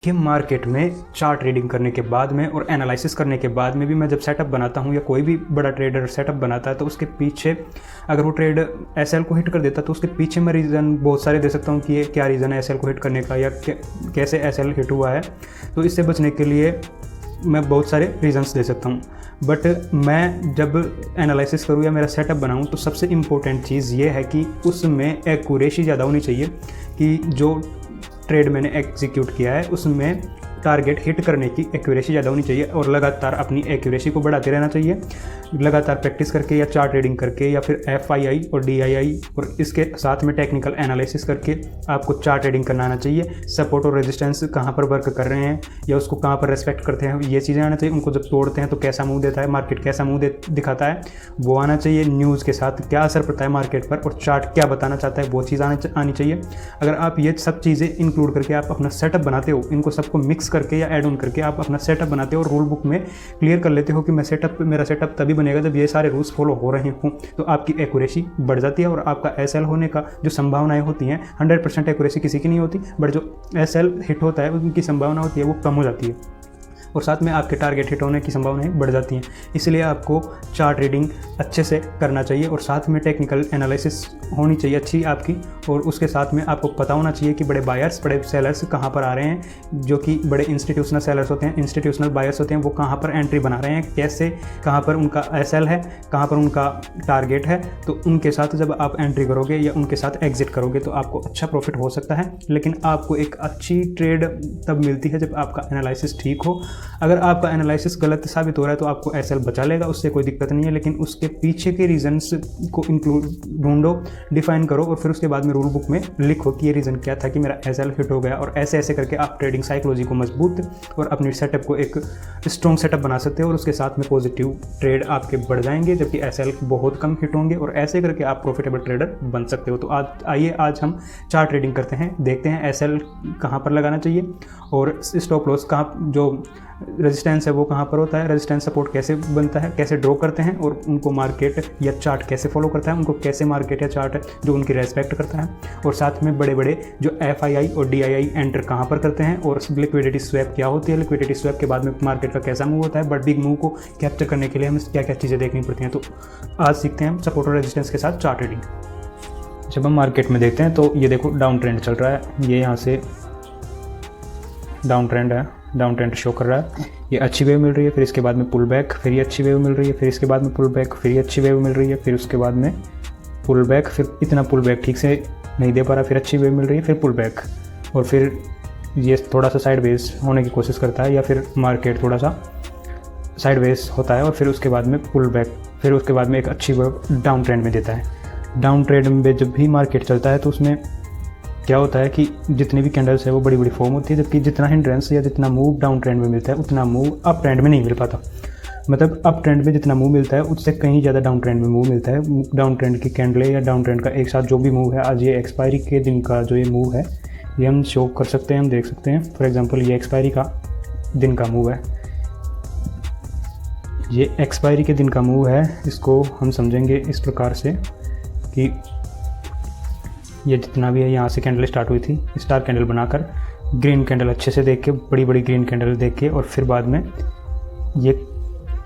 कि मार्केट में chart trading करने के बाद में और एनालिसिस करने के बाद में भी मैं जब सेटअप बनाता हूँ या कोई भी बड़ा ट्रेडर सेटअप बनाता है तो उसके पीछे अगर वो ट्रेड एसएल को हिट कर देता है तो उसके पीछे मैं रीज़न बहुत सारे दे सकता हूँ कि ये क्या रीज़न है एसएल को हिट करने का या कैसे एसएल हिट हुआ है। तो इससे बचने के लिए मैं बहुत सारे रीज़न्स दे सकता हूँ। बट मैं जब एनालिसिस करूँ या मेरा सेटअप बनाऊँ तो सबसे इम्पोर्टेंट चीज़ ये है कि उसमें एक्यूरेसी ज़्यादा होनी चाहिए कि जो ट्रेड मैंने एग्जीक्यूट किया है उसमें टारगेट हिट करने की एक्यूरेसी ज़्यादा होनी चाहिए और लगातार अपनी एक्यूरेसी को बढ़ाते रहना चाहिए। लगातार प्रैक्टिस करके या चार्ट ट्रेडिंग करके या फिर एफआईआई और डीआईआई और इसके साथ में टेक्निकल एनालिसिस करके आपको चार्ट ट्रेडिंग करना आना चाहिए। सपोर्ट और रेजिस्टेंस कहाँ पर वर्क कर रहे हैं या उसको कहाँ पर रेस्पेक्ट करते हैं ये चीज़ें आना चाहिए। उनको जब तोड़ते हैं तो कैसा मूव देता है मार्केट, कैसा मूव दिखाता है वो आना चाहिए। न्यूज़ के साथ क्या असर पड़ता है मार्केट पर और चार्ट क्या बताना चाहता है वो चीज़ आनी चाहिए। अगर आप ये सब चीज़ें इंक्लूड करके आप अपना सेटअप बनाते हो, इनको सबको मिक्स करके या ऐड ऑन करके आप अपना सेटअप बनाते हो और रूल बुक में क्लियर कर लेते हो कि मेरा सेटअप तभी बनेगा जब ये सारे रूल्स फॉलो हो रहे हों, तो आपकी एक्यूरेसी बढ़ जाती है और आपका एसएल होने का जो संभावनाएं होती हैं 100% एक्यूरेसी किसी की नहीं होती, बट जो एसएल हिट होता है उनकी संभावना होती है वो कम हो जाती है और साथ में आपके टारगेट हिट होने की संभावनाएं बढ़ जाती हैं। इसलिए आपको चार्ट ट्रेडिंग अच्छे से करना चाहिए और साथ में टेक्निकल एनालिसिस होनी चाहिए अच्छी आपकी, और उसके साथ में आपको पता होना चाहिए कि बड़े बायर्स बड़े सेलर्स कहाँ पर आ रहे हैं, जो कि बड़े इंस्टीट्यूशनल सेलर्स होते हैं, इंस्टीट्यूशनल बायर्स होते हैं, वो कहाँ पर एंट्री बना रहे हैं, कैसे कहाँ पर उनका एसएल है, कहाँ पर उनका टारगेट है। तो उनके साथ जब आप एंट्री करोगे या उनके साथ एग्जिट करोगे तो आपको अच्छा प्रॉफिट हो सकता है। लेकिन आपको एक अच्छी ट्रेड तब मिलती है जब आपका एनालिसिस ठीक हो। अगर आपका एनालिसिस गलत साबित हो रहा है तो आपको एसएल बचा लेगा, उससे कोई दिक्कत नहीं है, लेकिन उसके पीछे के रीजंस को इंक्लूड ढूंढो, डिफाइन करो और फिर उसके बाद में रूल बुक में लिखो कि ये रीज़न क्या था कि मेरा एसएल हिट हो गया। और ऐसे ऐसे करके आप ट्रेडिंग साइकोलॉजी को मजबूत और अपने सेटअप को एक स्ट्रॉन्ग सेटअप बना सकते हो और उसके साथ में पॉजिटिव ट्रेड आपके बढ़ जाएंगे जबकि एसएल बहुत कम हिट होंगे और ऐसे करके आप प्रॉफिटेबल ट्रेडर बन सकते हो। तो आज हम चार्ट ट्रेडिंग करते हैं, देखते हैं एसएल कहाँ पर लगाना चाहिए और स्टॉप लॉस कहाँ, जो रेजिस्टेंस है वो कहाँ पर होता है, रेजिस्टेंस सपोर्ट कैसे बनता है, कैसे ड्रॉ करते हैं और उनको मार्केट या चार्ट कैसे फॉलो करता है, उनको कैसे मार्केट या चार्ट जो उनकी रेस्पेक्ट करता है, और साथ में बड़े बड़े जो एफआईआई और डीआईआई एंटर कहाँ पर करते हैं और लिक्विडिटी स्वैप क्या होती है, लिक्विडिटी स्वैप के बाद में मार्केट का कैसा मूव होता है। बट बिग मूव को कैप्चर करने के लिए हमें क्या क्या चीज़ें देखनी पड़ती हैं। तो आज सीखते हैं सपोर्ट और रेजिस्टेंस के साथ चार्ट ट्रेडिंग। जब हम मार्केट में देखते हैं तो ये देखो डाउन ट्रेंड चल रहा है, ये यहाँ से डाउन ट्रेंड है, डाउन ट्रेंड शो कर रहा है। ये अच्छी वेव मिल रही है, फिर इसके बाद में पुल बैक, फिर ये अच्छी वेव मिल रही है, फिर इसके बाद में पुल बैक, फिर ये अच्छी वेव मिल रही है, फिर उसके बाद में पुल बैक, फिर इतना पुल बैक ठीक से नहीं दे पा रहा, फिर अच्छी वेव मिल रही है, फिर पुल बैक और फिर ये थोड़ा सा साइडवेज होने की कोशिश करता है या फिर मार्केट थोड़ा सा साइडवेज होता है और फिर उसके बाद में पुल बैक, फिर उसके बाद में एक अच्छी वेव डाउन ट्रेंड में देता है। डाउन ट्रेंड में जब भी मार्केट चलता है तो उसमें क्या होता है कि जितनी भी कैंडल्स है वो बड़ी बड़ी फॉर्म होती है, जबकि जितना हिंड्रेंस या जितना मूव डाउन ट्रेंड में मिलता है उतना मूव अप ट्रेंड में नहीं मिल पाता। मतलब अप ट्रेंड में जितना मूव मिलता है उससे कहीं ज़्यादा डाउन ट्रेंड में मूव मिलता है। डाउन ट्रेंड की कैंडल या डाउन ट्रेंड का एक साथ जो भी मूव है, आज ये एक्सपायरी के दिन का जो ये मूव है ये हम शो कर सकते हैं, हम देख सकते हैं। फॉर एग्जांपल ये एक्सपायरी का दिन का मूव है, ये एक्सपायरी के दिन का मूव है। इसको हम समझेंगे इस प्रकार से कि ये जितना भी है यहाँ से कैंडल स्टार्ट हुई थी, स्टार कैंडल बनाकर ग्रीन कैंडल अच्छे से देख के, बड़ी बड़ी ग्रीन कैंडल देख के, और फिर बाद में ये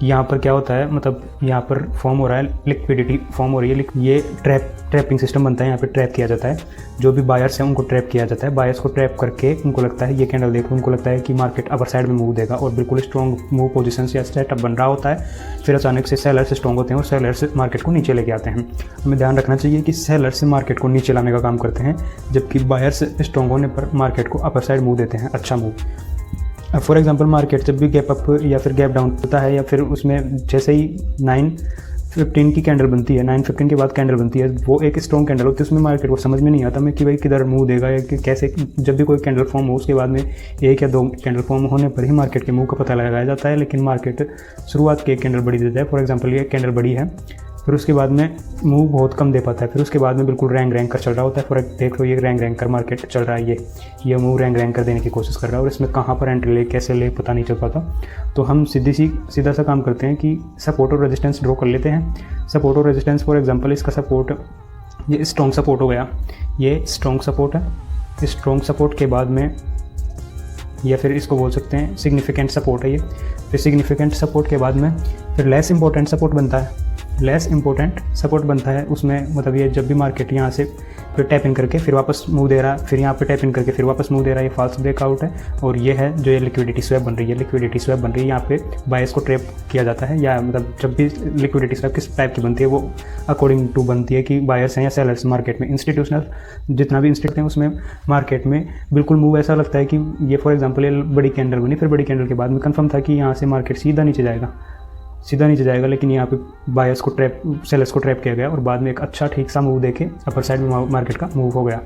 यहाँ पर क्या होता है, मतलब यहाँ पर फॉर्म हो रहा है, लिक्विडिटी फॉर्म हो रही है। ये ट्रैपिंग सिस्टम बनता है, यहाँ पे ट्रैप किया जाता है, जो भी बायर्स हैं उनको ट्रैप किया जाता है। बायर्स को ट्रैप करके उनको लगता है ये कैंडल देखो, उनको लगता है कि मार्केट अपर साइड में मूव देगा और बिल्कुल स्ट्रॉन्ग मूव पोजीशन या सेटअप बन रहा होता है। फिर अचानक से सेलर्स स्ट्रॉन्ग होते हैं और सेलर्स मार्केट को नीचे लेके आते हैं। हमें ध्यान रखना चाहिए कि सेलर्स मार्केट को नीचे लाने का काम करते हैं, जबकि बायर्स स्ट्रॉन्ग होने पर मार्केट को अपर साइड मूव देते हैं, अच्छा मूव। फॉर एग्जांपल मार्केट जब भी गैप अप या फिर गैप डाउन होता है या फिर उसमें जैसे ही 9:15 की कैंडल बनती है, 9:15 के बाद कैंडल बनती है, वो एक स्ट्रॉन्ग कैंडल होती है। उसमें मार्केट को समझ में नहीं आता मैं कि भाई किधर मूव देगा या कि कैसे। जब भी कोई कैंडल फॉर्म हो उसके बाद में एक या दो कैंडल फॉर्म होने पर ही मार्केट के मूव का पता लगाया जाता है, लेकिन मार्केट शुरुआत की एक कैंडल बड़ी देता है। फॉर एग्जाम्पल ये कैंडल बड़ी है, फिर उसके बाद में मूव बहुत कम दे पाता है, फिर उसके बाद में बिल्कुल रैंक कर चल रहा होता है। फॉर देख लो ये रैंक कर मार्केट चल रहा है, ये मूव रैंक कर देने की कोशिश कर रहा है और इसमें कहाँ पर एंट्री ले कैसे ले पता नहीं चल पाता। तो हम सीधा सा काम करते हैं कि सपोर्ट और रेजिस्टेंस ड्रॉ कर लेते हैं। सपोर्ट और रेजिस्टेंस फॉर एग्जांपल इसका सपोर्ट, ये स्ट्रॉन्ग सपोर्ट हो गया, ये स्ट्रॉन्ग सपोर्ट है। स्ट्रॉन्ग सपोर्ट के बाद में या फिर इसको बोल सकते हैं सिग्निफिकेंट सपोर्ट है ये। फिर सिग्निफिकेंट सपोर्ट के बाद में फिर लेस इंपॉर्टेंट सपोर्ट बनता है। लेस इंपॉर्टेंट सपोर्ट बनता है उसमें मतलब ये जब भी मार्केट यहाँ से फिर टैप इन करके फिर वापस मूव दे रहा है, फिर यहाँ पे टैप इन करके फिर वापस मूव दे रहा है, ये फॉल्स ब्रेकआउट है। और ये है जो ये लिक्विडिटी स्वैप बन रही है, लिक्विडिटी स्वैप बन रही है, यहाँ पे बायर्स को ट्रैप किया जाता है। या मतलब जब भी लिक्विडिटी स्वैप किस टाइप की बनती है वो अकॉर्डिंग टू बनती है कि बायर्स हैं या सेलर्स मार्केट में। इंस्टीट्यूशनल जितना भी इंस्टीट्यूट हैं उसमें मार्केट में बिल्कुल मूव ऐसा लगता है कि ये फॉर एग्जाम्पल ये बड़ी कैंडल बनी, फिर बड़ी कैंडल के बाद में कन्फर्म था कि यहाँ से मार्केट सीधा नीचे जाएगा, लेकिन यहाँ पे बायर्स को ट्रैप, सेलर्स को ट्रैप किया गया और बाद में एक अच्छा ठीक सा मूव देके अपर साइड में मार्केट का मूव हो गया।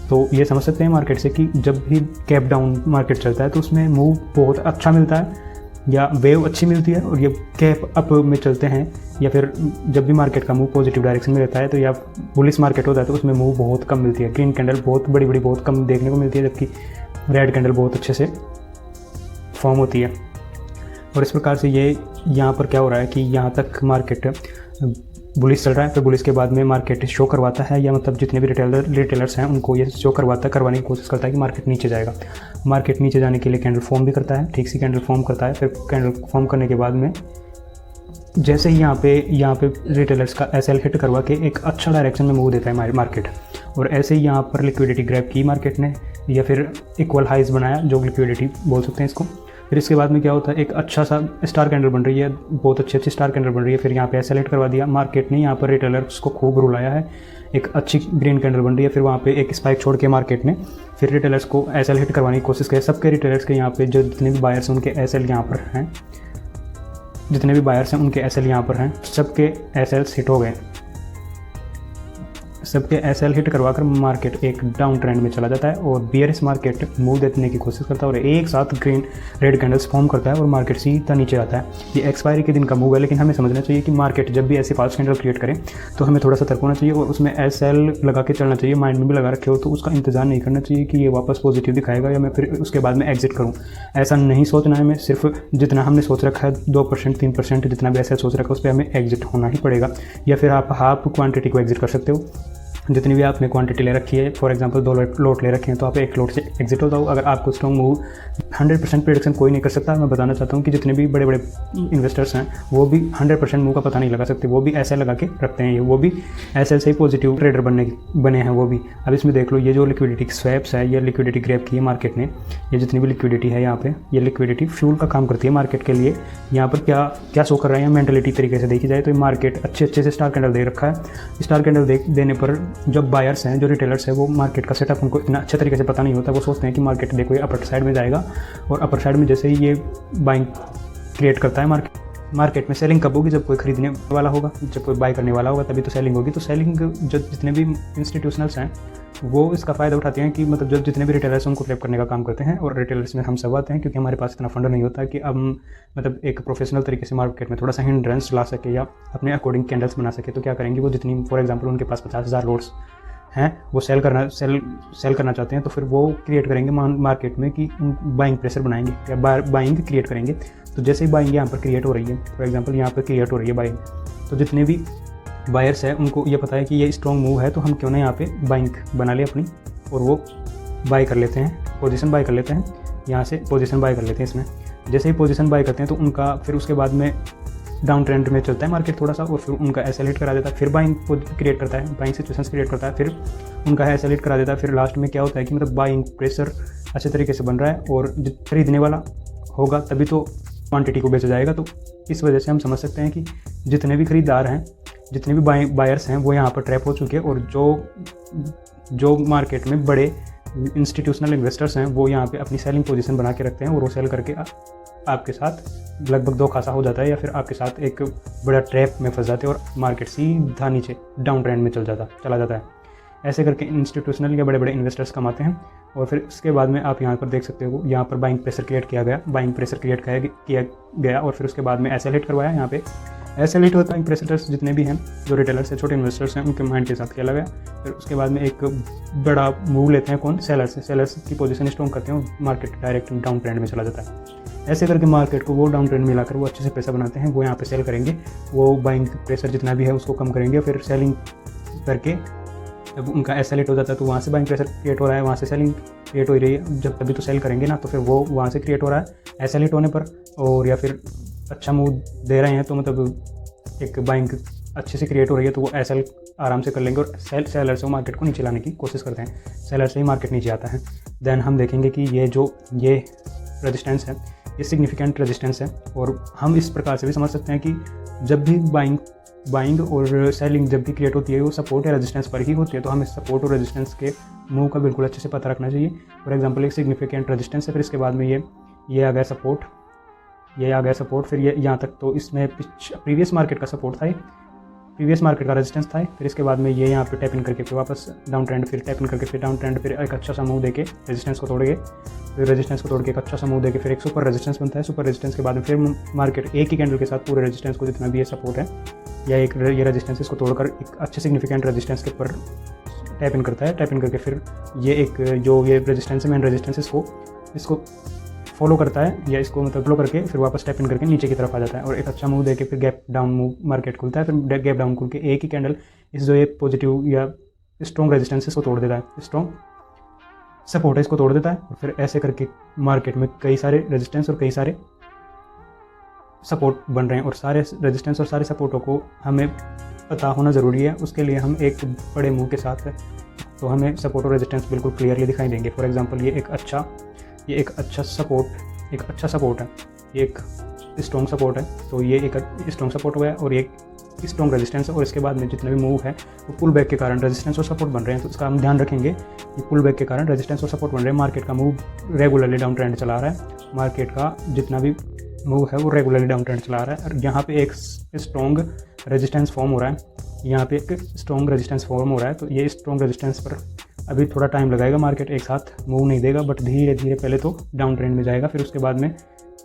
तो ये समझ सकते हैं मार्केट से कि जब भी कैप डाउन मार्केट चलता है तो उसमें मूव बहुत अच्छा मिलता है या वेव अच्छी मिलती है, और ये कैप अप में चलते हैं या फिर जब भी मार्केट का मूव पॉजिटिव डायरेक्शन में रहता है तो या बुलिश मार्केट होता है तो उसमें मूव बहुत कम मिलती है। ग्रीन कैंडल बहुत बड़ी बहुत कम देखने को मिलती है, जबकि रेड कैंडल बहुत अच्छे से फॉर्म होती है। और इस प्रकार से ये यहाँ पर क्या हो रहा है कि यहाँ तक मार्केट बुलिश चल रहा है, फिर बुलिश के बाद में मार्केट शो करवाता है, या मतलब जितने भी रिटेलर्स हैं उनको ये शो करवाने की कोशिश करता है कि मार्केट नीचे जाएगा। मार्केट नीचे जाने के लिए कैंडल फॉर्म भी करता है, ठीक सी कैंडल फॉर्म करता है। फिर कैंडल फॉर्म करने के बाद में जैसे ही यहाँ पे रिटेलर्स का एसएल हिट करवा के एक अच्छा डायरेक्शन में मूव देता है मार्केट, और ऐसे ही यहाँ पर लिक्विडिटी ग्रैब की मार्केट ने या फिर इक्वल हाइज बनाया, जो लिक्विडिटी बोल सकते हैं इसको। फिर इसके बाद में क्या होता है, एक अच्छा सा स्टार कैंडल बन रही है, बहुत अच्छी स्टार कैंडल बन रही है। फिर यहाँ पे एसएल हिट करवा दिया मार्केट ने, यहाँ पर रिटेलर्स को खूब रुलाया है, एक अच्छी ग्रीन कैंडल बन रही है। फिर वहाँ पे एक स्पाइक छोड़ के मार्केट ने फिर रिटेलर्स को एसएल हिट करवाने की कोशिश की। सबके रिटेलर्स के यहाँ पे जो जितने भी बायर्स हैं उनके एसएल यहाँ पर हैं, सबके एसएल्स हिट हो गए। सबके एसएल हिट करवाकर मार्केट एक डाउन ट्रेंड में चला जाता है और बियरिश मार्केट मूव देने की कोशिश करता है और एक साथ ग्रीन रेड कैंडल्स फॉर्म करता है और मार्केट सीधा नीचे आता है। ये एक्सपायरी के दिन का मूव है, लेकिन हमें समझना चाहिए कि मार्केट जब भी ऐसी फॉल्स कैंडल क्रिएट करे तो हमें थोड़ा सतर्क होना चाहिए और उसमें एसएल लगा के चलना चाहिए। माइंड में भी लगा रखे हो तो उसका इंतजार नहीं करना चाहिए कि ये वापस पॉजिटिव दिखाएगा या मैं फिर उसके बाद में एग्जिट करूँ। ऐसा नहीं सोचना है हमें, सिर्फ जितना हमने सोच रखा है 2% 3% जितना भी एसएल सोच रखा है उस पर हमें एग्जिट होना ही पड़ेगा, या फिर आप हाफ क्वांटिटी को एग्जिट कर सकते हो। जितनी भी आपने क्वांटिटी ले रखी है, फॉर एग्जांपल 2 लोट ले रखे हैं तो आप 1 लोट से एग्जिट हो जाओ। अगर आपको स्ट्रॉन्ग मूव 100% प्रेडिक्शन कोई नहीं कर सकता। मैं बताना चाहता हूँ कि जितने भी बड़े बड़े इन्वेस्टर्स हैं वो भी 100% मूव का पता नहीं लगा सकते, वो भी ऐसे लगा के रखते हैं, वो भी ऐसे से ही पॉजिटिव ट्रेडर बने हैं वो भी। अब इसमें देख लो, ये जो लिक्विडिटी स्वैप्स है, ये लिक्विडिटी ग्रैब की है मार्केट ने, ये जितनी भी लिक्विडिटी है यहाँ पे, ये लिक्विडिटी फ्यूल का काम करती है मार्केट के लिए। यहाँ पर क्या शो कर रहा है मेंटलिटी तरीके से देखी जाए तो मार्केट अच्छे से स्टार कैंडल दे रखा है। स्टार कैंडल देने पर जब बायर्स हैं, जो रिटेलर्स है, वो मार्केट का सेटअप उनको इतना अच्छे तरीके से पता नहीं होता। वो सोचते हैं कि मार्केट देखो ये अपर साइड में जाएगा, और अपर साइड में जैसे ही ये बाइंग क्रिएट करता है मार्केट में सेलिंग कब होगी, जब कोई खरीदने वाला होगा, जब कोई बाय करने वाला होगा तभी तो सेलिंग होगी। तो सेलिंग जो जितने भी इंस्टीट्यूशनल्स हैं वो इसका फ़ायदा उठाते हैं कि मतलब जब जितने भी रिटेलर्स हैं उनको ट्रैप करने का काम करते हैं, और रिटेलर्स में हम सब आते हैं क्योंकि हमारे पास इतना फंड नहीं होता कि हम मतलब एक प्रोफेशनल तरीके से मार्केट में थोड़ा सा हिंड्रेंस ला सके या अपने अकॉर्डिंग कैंडल्स बना सके। तो क्या करेंगे, वो जितनी फॉर एग्जाम्पल उनके पास 50,000 लोड्स हैं वो सेल करना चाहते हैं, तो फिर वो क्रिएट करेंगे मार्केट में कि बाइंग प्रेशर बनाएंगे या बाइंग क्रिएट करेंगे। तो जैसे ही बाइंग यहाँ पर क्रिएट हो रही है, फॉर एग्जांपल यहाँ पर क्रिएट हो रही है बाइंग, तो जितने भी बायर्स हैं उनको ये पता है कि ये स्ट्रॉन्ग मूव है, तो हम क्यों ना यहाँ पे बाइंग बना ले अपनी, और वो बाय कर लेते हैं, पोजीशन बाय कर लेते हैं, यहाँ से पोजीशन बाय कर लेते हैं इसमें। जैसे ही पोजीशन बाय करते हैं तो उनका फिर उसके बाद में डाउन ट्रेंड में चलता है मार्केट थोड़ा सा, और फिर उनका एसएल हिट करा देता है, फिर बाइंग क्रिएट करता है, बाइंग सिचुएशंस क्रिएट करता है, फिर उनका एसएल हिट करा देता है। फिर लास्ट में क्या होता है कि मतलब बाइंग प्रेशर अच्छे तरीके से बन रहा है, और खरीदने वाला होगा तभी तो क्वांटिटी को बेचा जाएगा। तो इस वजह से हम समझ सकते हैं कि जितने भी खरीदार हैं, जितने भी बायर्स हैं वो यहाँ पर ट्रैप हो चुके हैं, और जो मार्केट में बड़े इंस्टीट्यूशनल इन्वेस्टर्स हैं वो यहाँ पे अपनी सेलिंग पोजीशन बना के रखते हैं, और वो सेल करके आपके साथ लगभग धोखा सा हो जाता है, या फिर आपके साथ एक बड़ा ट्रैप में फंस जाते हैं और मार्केट सीधा नीचे डाउन ट्रेंड में चला जाता है। ऐसे करके इंस्टीट्यूशनल या बड़े बड़े इन्वेस्टर्स कमाते हैं। और फिर इसके बाद में आप यहाँ पर देख सकते हो, यहाँ पर बाइंग प्रेशर क्रिएट किया गया, और फिर उसके बाद में एसएल हिट करवाया। यहाँ पे एसएल हिट होता है प्रेशर्स जितने भी हैं, जो रिटेलर्स हैं, छोटे इन्वेस्टर्स हैं, उनके माइंड के साथ खेला गया। फिर उसके बाद में एक बड़ा मूव लेते हैं, कौन, सेलर्स की पोजीशन स्ट्रॉन्ग करते हैं, मार्केट डायरेक्ट डाउन ट्रेंड में चला जाता है। ऐसे करके मार्केट को वो डाउन ट्रेंड में लाकर वो अच्छे से पैसा बनाते हैं। वो यहाँ पे सेल करेंगे, वो बाइंग प्रेशर जितना भी है उसको कम करेंगे, फिर सेलिंग करके जब उनका एस एल हिट हो जाता है तो वहाँ से बाइंग प्रेशर क्रिएट हो रहा है, वहाँ से सेलिंग क्रिएट हो रही है, जब तभी तो सेल करेंगे ना, तो फिर वो वहाँ से क्रिएट हो रहा है एस एल हिट होने पर, और या फिर अच्छा मूव दे रहे हैं तो मतलब एक बाइंग अच्छे से क्रिएट हो रही है तो वो एस एल आराम से कर लेंगे और सेलर से वो मार्केट को नीचे लाने की कोशिश करते हैं, सेलर से ही मार्केट नीचे आता है। देन हम देखेंगे कि ये रेजिस्टेंस है, ये सिग्निफिकेंट रेजिस्टेंस है, और हम इस प्रकार से भी समझ सकते हैं कि जब भी बाइंग और सेलिंग जब भी क्रिएट होती है वो सपोर्ट या रेजिस्टेंस पर ही होती है, तो हमें सपोर्ट और रेजिस्टेंस के मूव का बिल्कुल अच्छे से पता रखना चाहिए। फॉर एग्जांपल एक सिग्निफिकेंट रेजिस्टेंस है, फिर इसके बाद में ये आ गया सपोर्ट, ये आ गया सपोर्ट, फिर ये यहाँ तक, तो इसमें प्रीवियस मार्केट का सपोर्ट था, प्रीवियस मार्केट का रेजिस्टेंस था, फिर इसके बाद में ये यहाँ पे टैप इन करके फिर वापस डाउन ट्रेंड, फिर टैप इन करके फिर डाउन ट्रेंड, फिर एक अच्छा सा मूव देके रेजिस्टेंस को तोड़ के, फिर रेजिस्टेंस को तोड़ के एक अच्छा सा मूव देके फिर एक सुपर रेजिस्टेंस बनता है। सुपर रेजिस्टेंस के बाद में फिर मार्केट एक ही कैंडल के साथ पूरे रेजिस्टेंस को जितना भी ये सपोर्ट है या ये रेजिस्टेंस इसको तोड़कर एक अच्छे सिग्निफिकेंट रेजिस्टेंस के ऊपर टैप इन करता है। टैप इन करके फिर ये एक जो ये रेजिस्टेंस है, मेन रेजिस्टेंस, इसको फॉलो करता है, या इसको मतलब फॉलो करके फिर वापस टैप इन करके नीचे की तरफ आ जाता है और एक अच्छा मूव देके फिर गैप डाउन मूव मार्केट खुलता है। फिर गैप डाउन खुल के एक ही कैंडल इस जो ये पॉजिटिव या स्ट्रॉन्ग रेजिस्टेंस इसको तोड़ देता है, स्ट्रॉन्ग सपोर्ट है इसको तोड़ देता है, और फिर ऐसे करके मार्केट में कई सारे रेजिस्टेंस और कई सारे सपोर्ट बन रहे हैं, और सारे रेजिस्टेंस और सारे सपोर्टों को हमें पता होना ज़रूरी है। उसके लिए हम एक बड़े मूव के साथ तो हमें सपोर्ट और रेजिस्टेंस बिल्कुल क्लियरली दिखाई देंगे। फॉर एग्जांपल ये एक अच्छा सपोर्ट है, ये एक स्ट्रॉन्ग सपोर्ट है, तो ये एक स्ट्रॉन्ग सपोर्ट हुआ है और ये स्ट्रॉन्ग रेजिस्टेंस है, और इसके बाद में जितने भी मूव है वो पुल बैक के कारण रेजिस्टेंस और सपोर्ट बन रहे हैं, तो इसका हम ध्यान रखेंगे। ये पुल बैक के कारण रेजिस्टेंस और सपोर्ट बन रहे हैं, मार्केट का मूव रेगुलरली डाउन ट्रेंड चला रहा है, मार्केट का जितना भी मूव है वो रेगुलरली डाउन ट्रेंड चला रहा है, और यहाँ पे एक स्ट्रॉन्ग रेजिस्टेंस फॉर्म हो रहा है, यहाँ पे एक स्ट्रॉन्ग रेजिस्टेंस फॉर्म हो रहा है, तो ये स्ट्रॉन्ग रेजिस्टेंस पर अभी थोड़ा टाइम लगाएगा, मार्केट एक साथ मूव नहीं देगा, बट धीरे धीरे पहले तो डाउन ट्रेंड में जाएगा, फिर उसके बाद में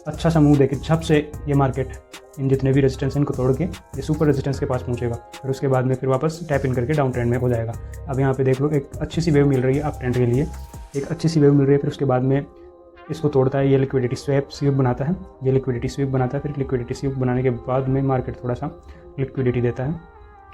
अच्छा सा मूव देके झप से ये मार्केट इन जितने भी रेजिस्टेंस इनको तोड़ के ये सुपर रेजिस्टेंस के पास पहुंचेगा, फिर उसके बाद में फिर वापस टैप इन करके डाउन ट्रेंड में हो जाएगा। अब यहाँ पे देख लो एक अच्छी सी वेव मिल रही है अप ट्रेंड के लिए, एक अच्छी सी वेव मिल रही है, फिर उसके बाद में इसको तोड़ता है, ये लिक्विडिटी स्वीप बनाता है, ये लिक्विडिटी स्वीप बनाता है, फिर लिक्विडिटी स्वीप बनाने के बाद में मार्केट थोड़ा सा लिक्विडिटी देता है,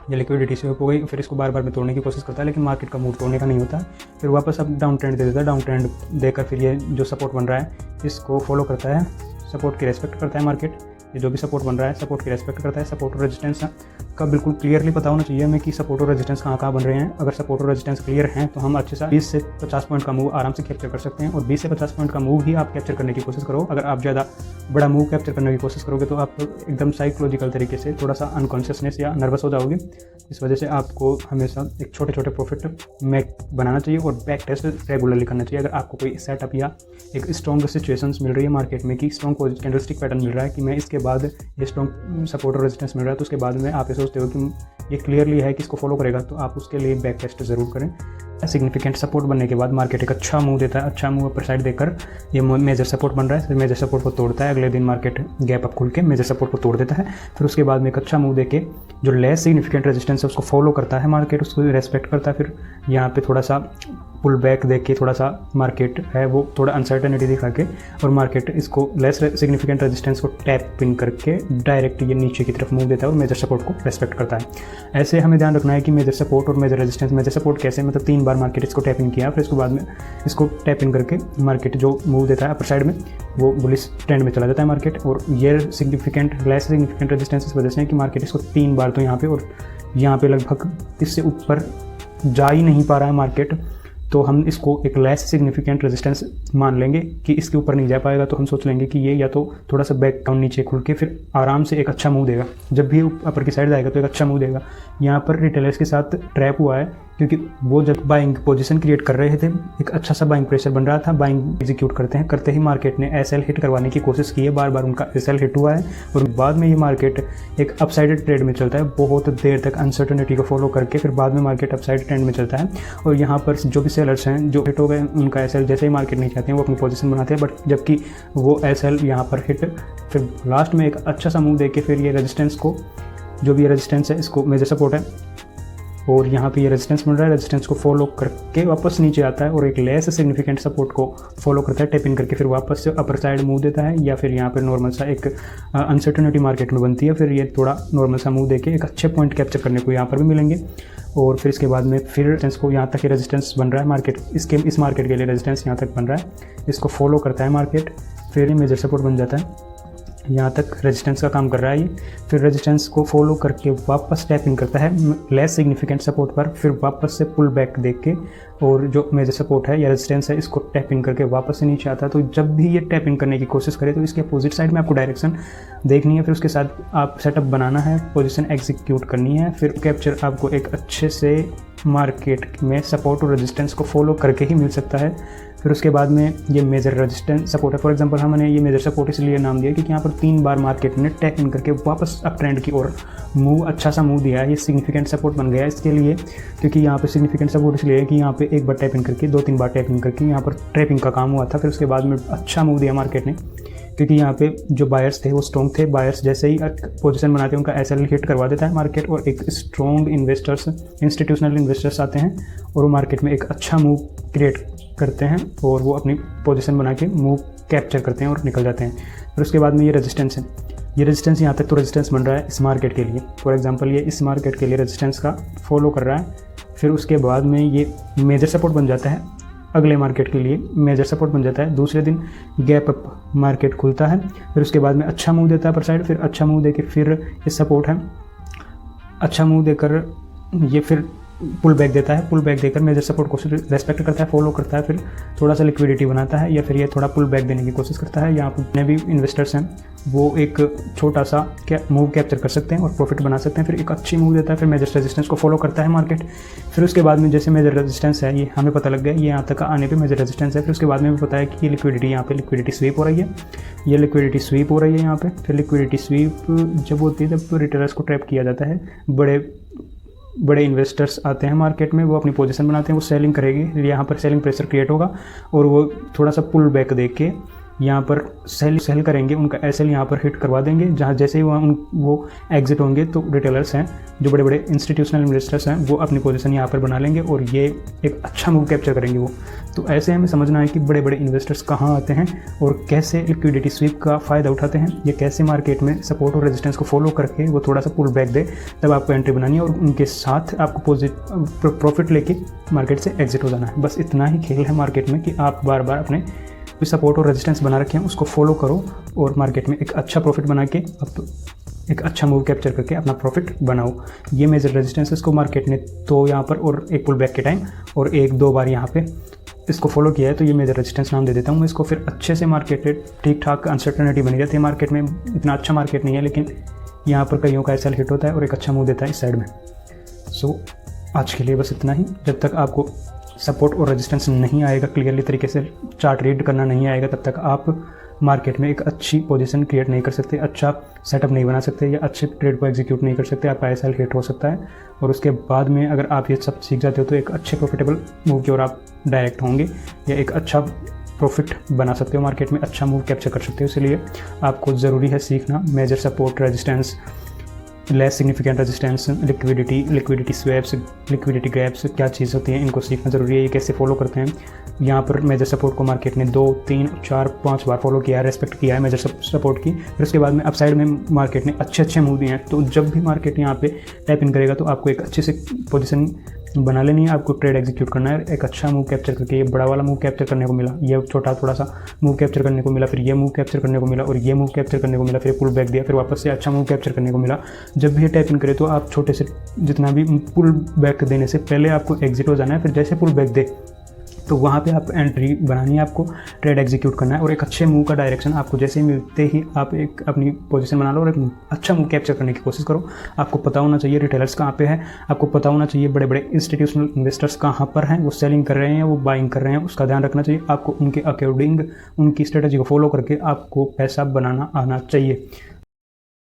ये लिक्विडिटी स्वीप हो गई, फिर इसको बार बार में तोड़ने की कोशिश करता है, लेकिन मार्केट का मूव तोड़ने का नहीं होता, फिर वापस अब डाउन ट्रेंड दे देता है, डाउन ट्रेंड देकर फिर ये जो सपोर्ट बन रहा है इसको फॉलो करता है, सपोर्ट की रेस्पेक्ट करता है मार्केट, ये जो भी सपोर्ट बन रहा है सपोर्ट की रेस्पेक्ट करता है। सपोर्ट और रेजिस्टेंस का बिल्कुल क्लियरली पता होना चाहिए हमें कि सपोर्ट और रेजिस्टेंस कहाँ बन रहे हैं। अगर सपोर्ट और रेजिस्टेंस क्लियर हैं तो हम अच्छे से 20 से 50 पॉइंट का मूव आराम से कैप्चर कर सकते हैं, और 20 से 50 पॉइंट का मूव ही आप कैप्चर करने की कोशिश करो। अगर आप ज़्यादा बड़ा मूव कैप्चर करने की कोशिश करोगे तो आप एकदम साइकोलॉजिकल तरीके से थोड़ा सा अनकॉन्शियसनेस या नर्वस हो जाओगे। इस वजह से आपको हमेशा एक छोटे छोटे प्रॉफिट मैक बनाना चाहिए और बैक टेस्ट रेगुलरली करना चाहिए। अगर आपको कोई सेटअप या एक स्ट्रॉन्ग सिचुएशंस मिल रही है मार्केट में कि स्ट्रॉन्ग कैंडलस्टिक पैटर्न मिल रहा है कि मैं इसके बाद ये स्ट्रॉन्ग सपोर्ट और रेजिस्टेंस मिल रहा है, तो उसके बाद में आप ये सोचते हो कि ये क्लियरली है कि इसको फॉलो करेगा, तो आप उसके लिए बैक टेस्ट ज़रूर करें। सिग्निफिकेंट सपोर्ट बनने के बाद मार्केट एक अच्छा मूव देता है, अच्छा मूव अपर साइड देकर ये मेजर सपोर्ट बन रहा है, फिर मेजर सपोर्ट को तोड़ता है, अगले दिन मार्केट गैप अप खुल के मेजर सपोर्ट को तोड़ देता है, फिर उसके बाद में एक अच्छा मूव देके जो लेस सिग्निफिकेंट रेजिस्टेंस है उसको फॉलो करता है मार्केट, उसको रेस्पेक्ट करता है, फिर यहाँ पे थोड़ा सा पुल बैक देख के थोड़ा सा मार्केट है वो थोड़ा अनसर्टेनिटी दिखा के और मार्केट इसको लेस सिग्निफिकेंट रेजिस्टेंस को टैप इन करके डायरेक्ट ये नीचे की तरफ मूव देता है और मेजर सपोर्ट को रेस्पेक्ट करता है। ऐसे हमें ध्यान रखना है कि मेजर सपोर्ट और मेजर रेजिस्टेंस, मेजर सपोर्ट कैसे मतलब 3 बार मार्केट इसको टैप इन किया, फिर इसके बाद में इसको टैप इन करके मार्केट जो मूव देता है अपर साइड में वो बुलिश ट्रेंड में चला जाता है मार्केट, और ये सिग्निफिकेंट लेस सिग्निफिकेंट रेजिस्टेंस इस वजह से है कि मार्केट इसको 3 बार तो यहाँ पे और यहाँ पे लगभग इससे ऊपर जा ही नहीं पा रहा है मार्केट, तो हम इसको एक लेस सिग्निफिकेंट रेजिस्टेंस मान लेंगे कि इसके ऊपर नहीं जा पाएगा, तो हम सोच लेंगे कि ये या तो थोड़ा सा बैक डाउन नीचे खुल के फिर आराम से एक अच्छा मूव देगा, जब भी ऊपर की साइड जाएगा तो एक अच्छा मूव देगा। यहाँ पर रिटेलर्स के साथ ट्रैप हुआ है क्योंकि वो जब बाइंग पोजीशन क्रिएट कर रहे थे एक अच्छा सा बाइंग प्रेशर बन रहा था, बाइंग एग्जीक्यूट करते ही मार्केट ने एसएल हिट करवाने की कोशिश की है, बार बार उनका एसएल हिट हुआ है और बाद में ये मार्केट एक अपसाइडेड ट्रेड में चलता है, बहुत देर तक अनसर्टेनिटी को फॉलो करके फिर बाद में मार्केट अपसाइड ट्रेंड में चलता है। और यहाँ पर जो भी सेलर्स हैं जो हिट हो गए उनका एसएल जैसे ही मार्केट नहीं चाहते हैं वो अपनी पोजीशन बनाते हैं, बट जबकि वो एसएल यहाँ पर हिट फिर लास्ट में एक अच्छा सा मूव देके फिर ये रेजिस्टेंस को जो भी रेजिस्टेंस है इसको मेजर सपोर्ट है और यहाँ पे ये रेजिस्टेंस बन रहा है, रेजिस्टेंस को फॉलो करके वापस नीचे आता है और एक लेस सिग्निफिकेंट सपोर्ट को फॉलो करता है, टैप इन करके फिर वापस से अपर साइड मूव देता है, या फिर यहाँ पर नॉर्मल सा एक अनसर्टेनिटी मार्केट में बनती है, फिर ये थोड़ा नॉर्मल सा मूव देके एक अच्छे पॉइंट कैप्चर करने को यहाँ पर भी मिलेंगे। और फिर इसके बाद में फिर रेजिस्टेंस को यहाँ तक रेजिस्टेंस बन रहा है मार्केट, इस मार्केट के लिए रेजिस्टेंस यहाँ तक बन रहा है, इसको फॉलो करता है मार्केट, फिर ये मेजर सपोर्ट बन जाता है, यहाँ तक रेजिस्टेंस का काम कर रहा है ये, फिर रेजिस्टेंस को फॉलो करके वापस टैप इन करता है लेस सिग्निफिकेंट सपोर्ट पर, फिर वापस से पुल बैक देख के और जो मेजर सपोर्ट है या रेजिस्टेंस है इसको टैप इन करके वापस से नीचे आता है। तो जब भी ये टैप इन करने की कोशिश करे तो इसके अपोजिट साइड में आपको डायरेक्शन देखनी है, फिर उसके साथ आप सेटअप बनाना है, पोजीशन एग्जीक्यूट करनी है, फिर कैप्चर आपको एक अच्छे से मार्केट में सपोर्ट और रेजिस्टेंस को फॉलो करके ही मिल सकता है। फिर उसके बाद में ये मेजर रेजिस्टेंस सपोर्ट है, फॉर एग्जांपल हमने ये मेजर सपोर्ट इसलिए नाम दिया क्योंकि यहाँ पर 3 बार मार्केट ने टैप इन करके वापस अप ट्रेंड की ओर मूव अच्छा सा मूव दिया है, ये सिग्निफिकेंट सपोर्ट बन गया इसके लिए, क्योंकि यहाँ पे सिग्निफिकेंट सपोर्ट इसलिए है कि यहाँ पे एक बार टैप इन करके 2-3 बार टैप इन करके यहाँ पर ट्रैपिंग का काम हुआ था, फिर उसके बाद में अच्छा मूव दिया मार्केट ने, क्योंकि यहाँ पे जो बायर्स थे वो स्ट्रॉन्ग थे, बायर्स जैसे ही पोजीशन बनाते हैं उनका एसएल हिट करवा देता है मार्केट, और एक स्ट्रॉन्ग इन्वेस्टर्स इंस्टीट्यूशनल इन्वेस्टर्स आते हैं और वो मार्केट में एक अच्छा मूव क्रिएट करते हैं और वो अपनी पोजीशन बना के मूव कैप्चर करते हैं और निकल जाते हैं। फिर उसके बाद में ये रेजिस्टेंस है, ये रेजिस्टेंस यहाँ तक तो रेजिस्टेंस बन रहा है इस मार्केट के लिए, फॉर एग्जांपल ये इस मार्केट के लिए रेजिस्टेंस का फॉलो कर रहा है, फिर उसके बाद में ये मेजर सपोर्ट बन जाता है, अगले मार्केट के लिए मेजर सपोर्ट बन जाता है, दूसरे दिन गैप अप मार्केट खुलता है, फिर उसके बाद में अच्छा मूव देता है पर साइड, फिर अच्छा मूव देके फिर ये सपोर्ट है, अच्छा मूव देकर ये फिर पुल बैक देता है, पुल बैक देकर मेजर सपोर्ट को रेस्पेक्ट करता है, फॉलो करता है, फिर थोड़ा सा लिक्विडिटी बनाता है या फिर ये थोड़ा पुल बैक देने की कोशिश करता है। यहाँ पर जितने भी इन्वेस्टर्स हैं वो एक छोटा सा मूव कैप्चर कर सकते हैं और प्रॉफिट बना सकते हैं, फिर एक अच्छी मूव देता है, फिर मेजर रेजिस्टेंस को फॉलो करता है मार्केट, फिर उसके बाद में जैसे मेजर रेजिस्टेंस है ये हमें पता लग गया, ये यहाँ तक आने पर मेजर रेजिस्टेंस है, फिर उसके बाद में पता है कि ये लिक्विडिटी यहाँ पे लिक्विडिटी स्वीप हो रही है, ये लिक्विडिटी स्वीप हो रही है यहाँ पे, फिर लिक्विडिटी स्वीप जब होती है तब रिटेलर्स को ट्रैप किया जाता है, बड़े इन्वेस्टर्स आते हैं मार्केट में, वो अपनी पोजीशन बनाते हैं, वो सेलिंग करेंगे, यहाँ पर सेलिंग प्रेशर क्रिएट होगा और वो थोड़ा सा पुल बैक देख के यहाँ पर सेल करेंगे, उनका एसएल यहाँ पर हिट करवा देंगे, जहाँ जैसे ही वो एग्जिट होंगे तो रिटेलर्स हैं जो बड़े बड़े इंस्टीट्यूशनल इन्वेस्टर्स हैं वो अपनी पोजीशन यहाँ पर बना लेंगे और ये एक अच्छा मूव कैप्चर करेंगे वो। तो ऐसे हमें समझना है कि बड़े बड़े इन्वेस्टर्स कहाँ आते हैं और कैसे लिक्विडिटी स्वीप का फ़ायदा उठाते हैं, ये कैसे मार्केट में सपोर्ट और रेजिस्टेंस को फॉलो करके वो थोड़ा सा पुल बैक दे तब आपको एंट्री बनानी है और उनके साथ आपको प्रॉफिट लेके मार्केट से एग्जिट हो जाना है। बस इतना ही खेल है मार्केट में कि आप बार बार अपने सपोर्ट और रेजिस्टेंस बना रखे हैं उसको फॉलो करो और मार्केट में एक अच्छा प्रॉफिट बना के एक अच्छा मूव कैप्चर करके अपना प्रॉफिट बनाओ। ये मेजर रेजिस्टेंसेस को मार्केट ने तो यहाँ पर और एक पुल बैक के टाइम और 1-2 बार यहाँ पे इसको फॉलो किया है, तो ये मेजर रेजिस्टेंस नाम दे देता हूँ मैं इसको। फिर अच्छे से मार्केट ठीक ठाक अनसर्टेनिटी बनी रहती है मार्केट में, इतना अच्छा मार्केट नहीं है लेकिन यहाँ पर कईयों का एसएल हिट होता है और एक अच्छा मूव देता है इस साइड में। सो आज के लिए बस इतना ही। जब तक आपको सपोर्ट और रेजिस्टेंस नहीं आएगा क्लियरली तरीके से, चार्ट रीड करना नहीं आएगा, तब तक आप मार्केट में एक अच्छी पोजीशन क्रिएट नहीं कर सकते, अच्छा सेटअप नहीं बना सकते या अच्छे ट्रेड को एग्जीक्यूट नहीं कर सकते। आपका एसएल हिट हो सकता है और उसके बाद में अगर आप ये सब सीख जाते हो तो एक अच्छे प्रॉफिटेबल मूव की ओर आप डायरेक्ट होंगे या एक अच्छा प्रॉफिट बना सकते हो मार्केट में, अच्छा मूव कैप्चर कर सकते हो। इसलिए आपको ज़रूरी है सीखना major support, resistance, less significant resistance, liquidity swaps, liquidity gaps क्या चीज़ होती हैं, इनको सीखना ज़रूरी है। ये कैसे फॉलो करते हैं, यहाँ पर मेजर सपोर्ट को मार्केट ने 2, 3, 4, 5 बार फॉलो किया है, रेस्पेक्ट किया है मेजर सपोर्ट की। फिर उसके बाद में अप साइड में मार्केट ने अच्छे मूव दिए हैं, तो जब भी मार्केट यहाँ पे टैप इन करेगा तो आपको एक अच्छे से पोजीशन बना लेनी है, आपको ट्रेड एग्जीक्यूट करना है, एक अच्छा मूव कैप्चर करके। ये बड़ा वाला मूव कैप्चर करने को मिला, ये छोटा थोड़ा सा मूव कैप्चर करने को मिला, फिर ये मूव कैप्चर करने को मिला और ये मूव कैप्चर करने को मिला, फिर पुल बैक दिया, फिर वापस से अच्छा मूव कैप्चर करने को मिला। जब भी ये टैप इन करे तो आप छोटे से जितना भी पुल बैक देने से पहले आपको एग्जिट हो जाना है, फिर जैसे पुल बैक दे तो वहाँ पे आप एंट्री बनानी है, आपको ट्रेड एग्जीक्यूट करना है और एक अच्छे मूव का डायरेक्शन आपको जैसे ही मिलते ही आप एक अपनी पोजीशन बना लो और एक अच्छा मूव कैप्चर करने की कोशिश करो। आपको पता होना चाहिए रिटेलर्स कहाँ पे है, आपको पता होना चाहिए बड़े बड़े इंस्टीट्यूशनल इन्वेस्टर्स कहाँ पर हैं, वो सेलिंग कर रहे हैं, वो बाइंग कर रहे हैं, उसका ध्यान रखना चाहिए। आपको उनके अकॉर्डिंग उनकी स्ट्रेटजी को फॉलो करके आपको पैसा बनाना आना चाहिए।